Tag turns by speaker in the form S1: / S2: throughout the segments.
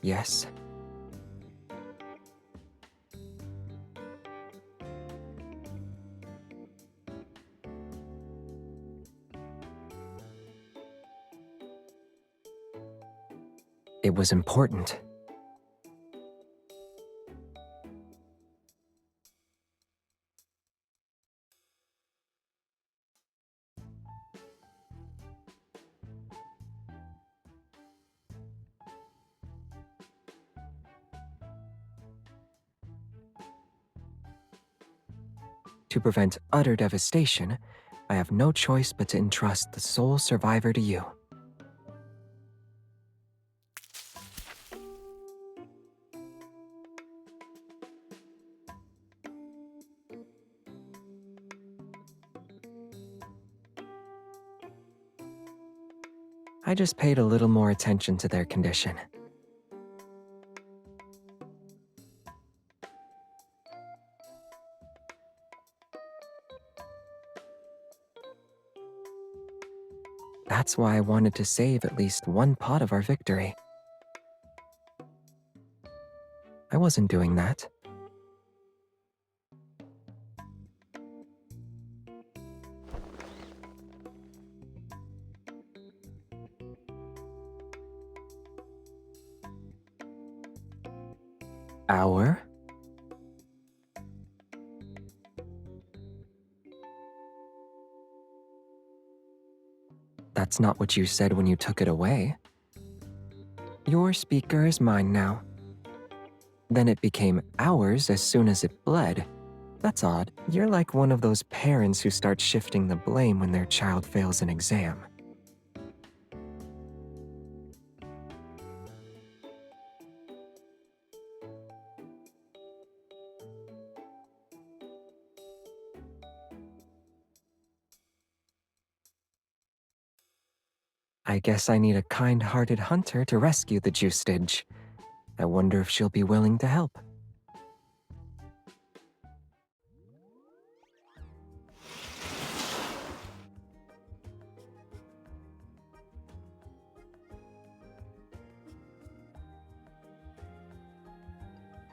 S1: yes. It was important. To prevent utter devastation, I have no choice but to entrust the sole survivor to you. I just paid a little more attention to their condition. That's why I wanted to save at least one pot of our victory. I wasn't doing that. Hour? That's not what you said when you took it away. Your speaker is mine now. Then it became ours as soon as it bled. That's odd. You're like one of those parents who start shifting the blame when their child fails an exam. I guess I need a kind-hearted hunter to rescue the juicage. I wonder if she'll be willing to help.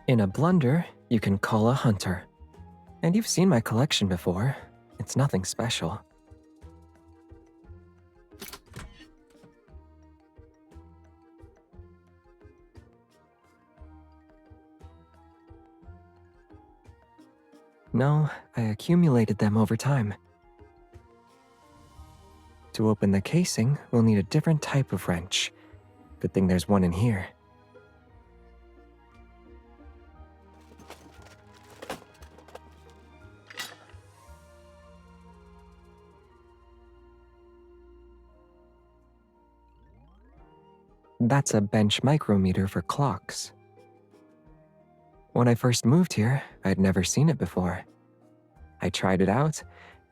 S1: In a blunder, you can call a hunter. And you've seen my collection before. It's nothing special. No, I accumulated them over time. To open the casing, we'll need a different type of wrench. Good thing there's one in here. That's a bench micrometer for clocks. When I first moved here, I'd never seen it before. I tried it out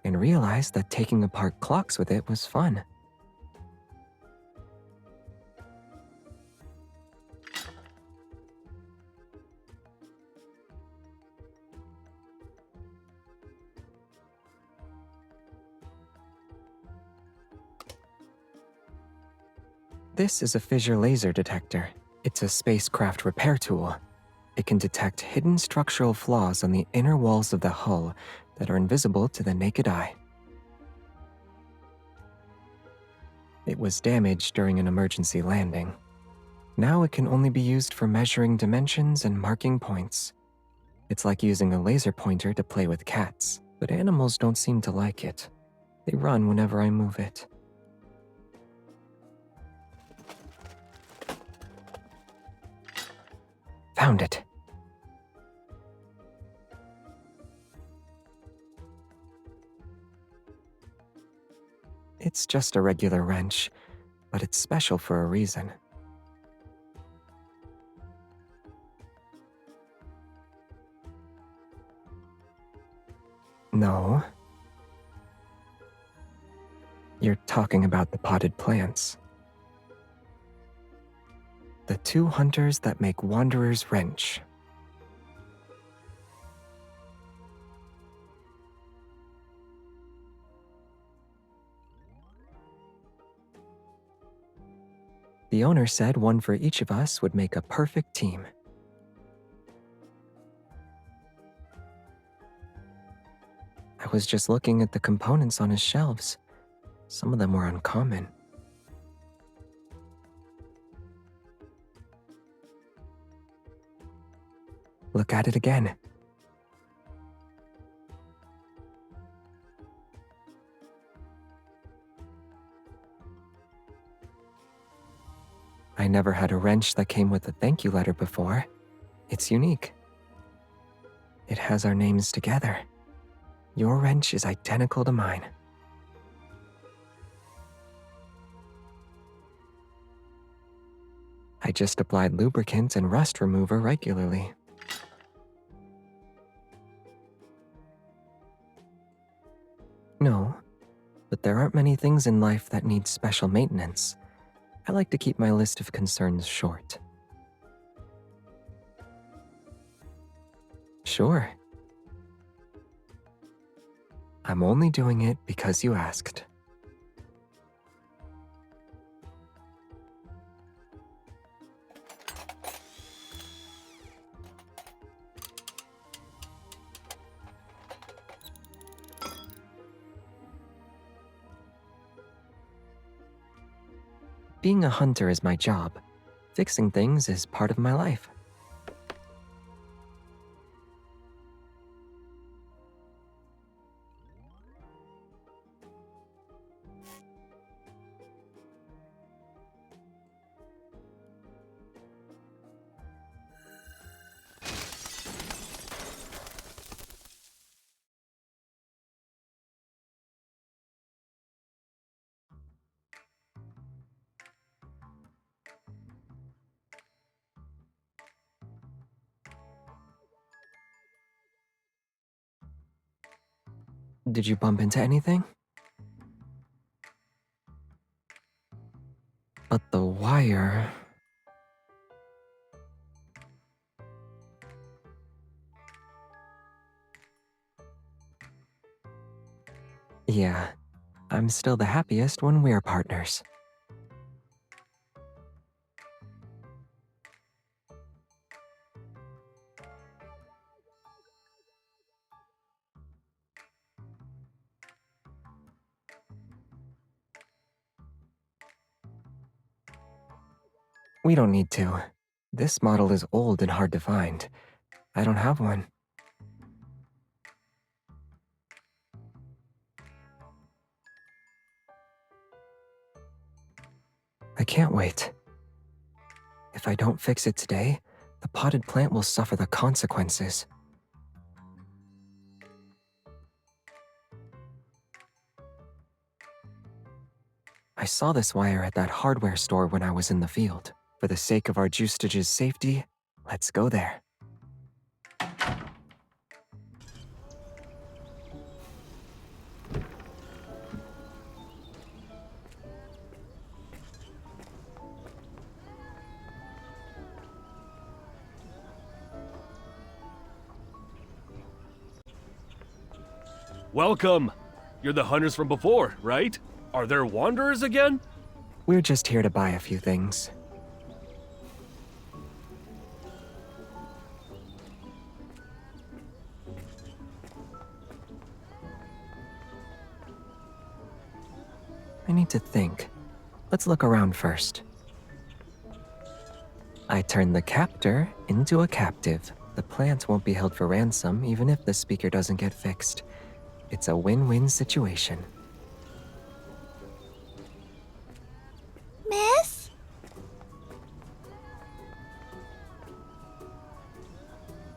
S1: and realized that taking apart clocks with it was fun. This is a fissure laser detector. It's a spacecraft repair tool. It can detect hidden structural flaws on the inner walls of the hull that are invisible to the naked eye. It was damaged during an emergency landing. Now it can only be used for measuring dimensions and marking points. It's like using a laser pointer to play with cats, but animals don't seem to like it. They run whenever I move it. Found it. It's just a regular wrench, but it's special for a reason. No. You're talking about the potted plants. The two hunters that make Wanderer's Wrench. The owner said one for each of us would make a perfect team. I was just looking at the components on his shelves. Some of them were uncommon. Look at it again. I never had a wrench that came with a thank you letter before. It's unique. It has our names together. Your wrench is identical to mine. I just applied lubricant and rust remover regularly. No, but there aren't many things in life that need special maintenance. I like to keep my list of concerns short. Sure. I'm only doing it because you asked. Being a hunter is my job. Fixing things is part of my life. Did you bump into anything? But the wire... Yeah, I'm still the happiest when we're partners. We don't need to. This model is old and hard to find. I don't have one. I can't wait. If I don't fix it today, the potted plant will suffer the consequences. I saw this wire at that hardware store when I was in the field. For the sake of our Justage's safety, let's go there.
S2: Welcome! You're the hunters from before, right? Are there wanderers again?
S1: We're just here to buy a few things. I need to think. Let's look around first. I turned the captor into a captive. The plant won't be held for ransom even if the speaker doesn't get fixed. It's a win-win situation.
S3: Miss?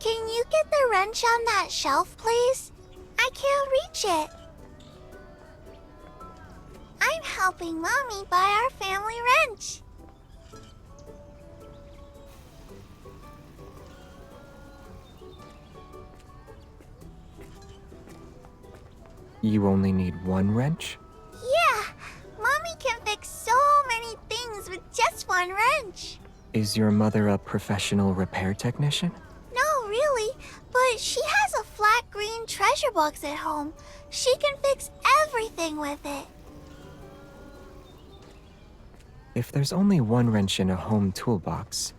S3: Can you get the wrench on that shelf, please? I can't reach it. I'm helping Mommy buy our family wrench.
S1: You only need one wrench?
S3: Yeah, Mommy can fix so many things with just one wrench.
S1: Is your mother a professional repair technician?
S3: No, really, but she has a flat green treasure box at home. She can fix everything with it.
S1: If there's only one wrench in a home toolbox,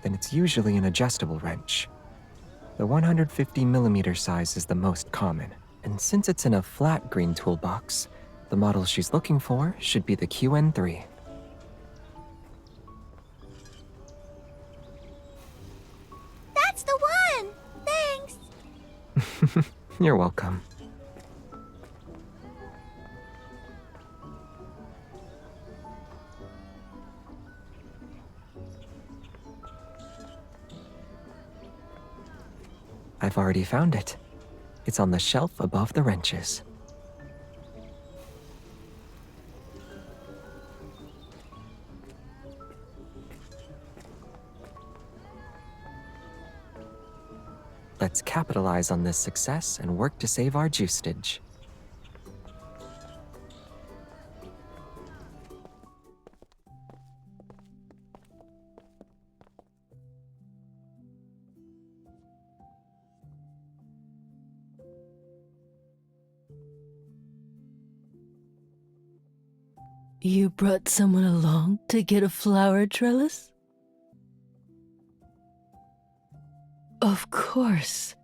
S1: then it's usually an adjustable wrench. The 150mm size is the most common, and since it's in a flat green toolbox, the model she's looking for should be the QN3.
S3: That's the one! Thanks!
S1: You're welcome. I've already found it. It's on the shelf above the wrenches. Let's capitalize on this success and work to save our juicage.
S4: You brought someone along to get a flower trellis? Of course.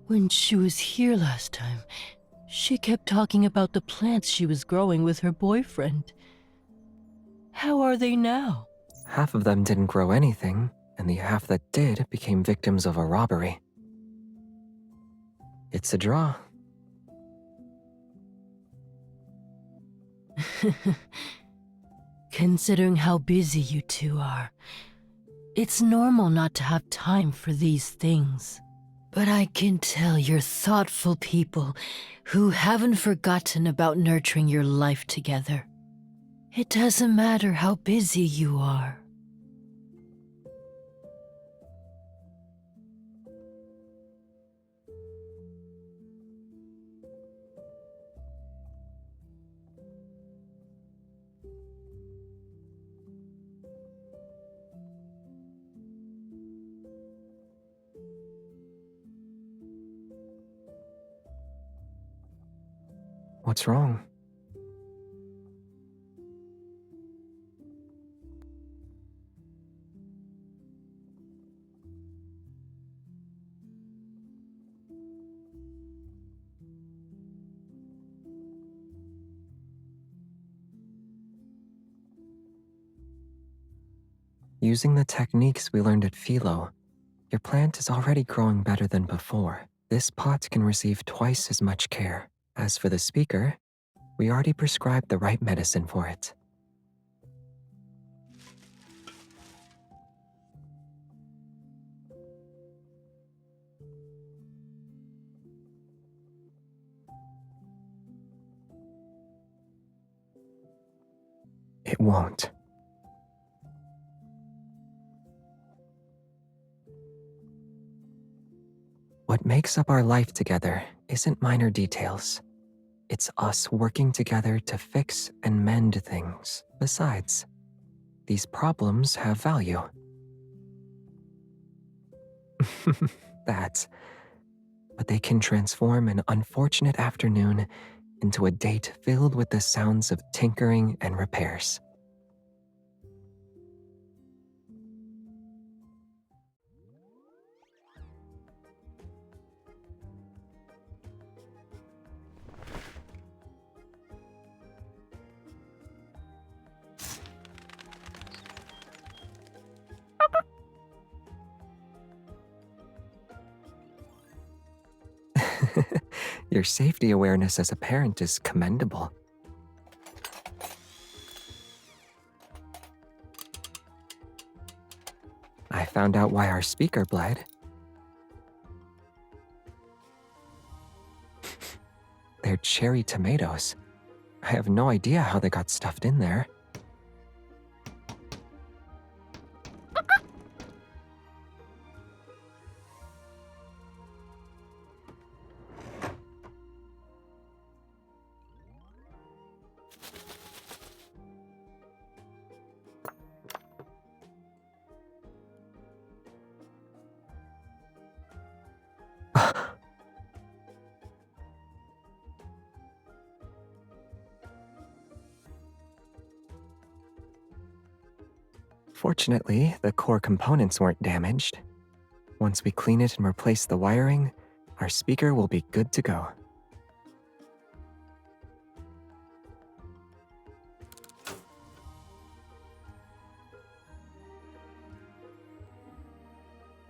S4: When she was here last time, she kept talking about the plants she was growing with her boyfriend. How are they now?
S1: Half of them didn't grow anything, and the half that did became victims of a robbery. It's a draw.
S4: Considering how busy you two are, it's normal not to have time for these things. But I can tell you're thoughtful people who haven't forgotten about nurturing your life together. It doesn't matter how busy you are.
S1: What's wrong? Using the techniques we learned at Philo, your plant is already growing better than before. This pot can receive twice as much care. As for the speaker, we already prescribed the right medicine for it. It won't. What makes up our life together isn't minor details. It's us working together to fix and mend things. Besides, these problems have value. But they can transform an unfortunate afternoon into a date filled with the sounds of tinkering and repairs. Your safety awareness as a parent is commendable. I found out why our speaker bled. They're cherry tomatoes. I have no idea how they got stuffed in there. Fortunately, the core components weren't damaged. Once we clean it and replace the wiring, our speaker will be good to go.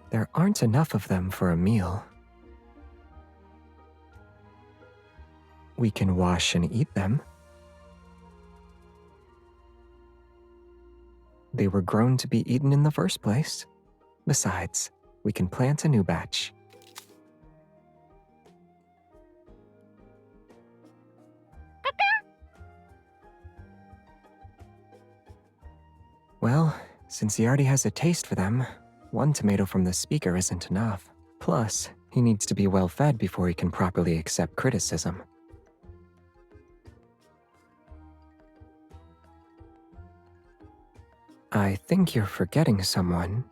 S1: There aren't enough of them for a meal. We can wash and eat them. They were grown to be eaten in the first place. Besides, we can plant a new batch. Well, since he already has a taste for them, one tomato from the speaker isn't enough. Plus, he needs to be well fed before he can properly accept criticism. I think you're forgetting someone.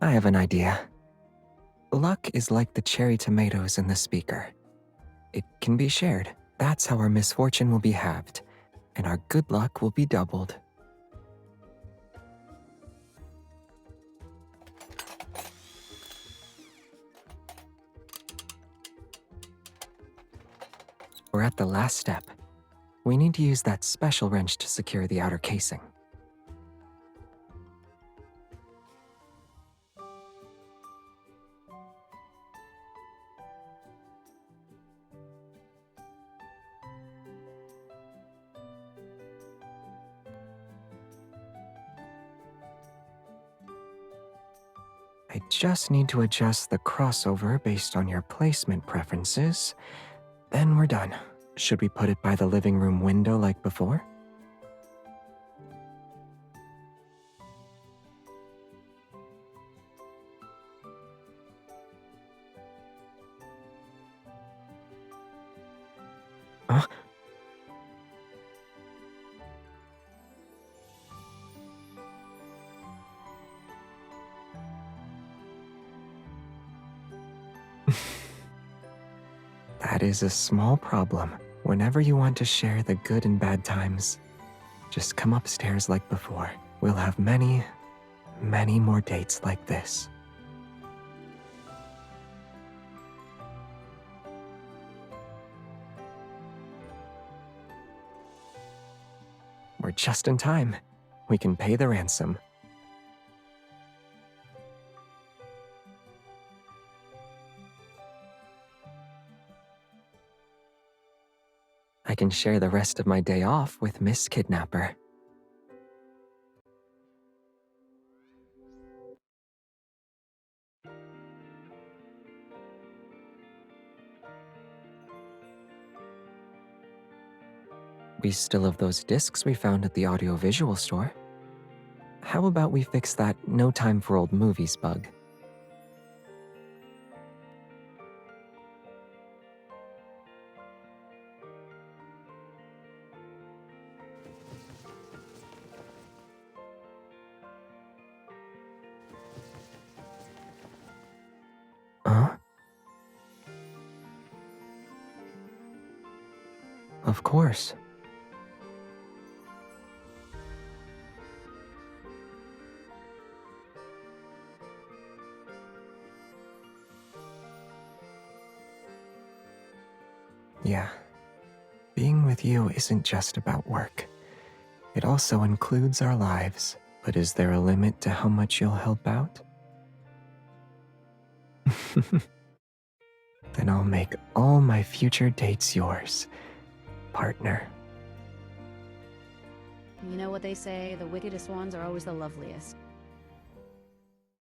S1: I have an idea. Luck is like the cherry tomatoes in the speaker. It can be shared. That's how our misfortune will be halved, and our good luck will be doubled. We're at the last step. We need to use that special wrench to secure the outer casing. I just need to adjust the crossover based on your placement preferences. Then we're done. Should we put it by the living room window like before? Huh? That is a small problem. Whenever you want to share the good and bad times, just come upstairs like before. We'll have many, many more dates like this. We're just in time. We can pay the ransom. I can share the rest of my day off with Miss Kidnapper. We still have those discs we found at the audiovisual store. How about we fix that no time for old movies bug? Huh? Of course. Yeah. Being with you isn't just about work. It also includes our lives. But is there a limit to how much you'll help out? Then I'll make all my future dates yours, partner.
S5: You know what they say, the wickedest ones are always the loveliest.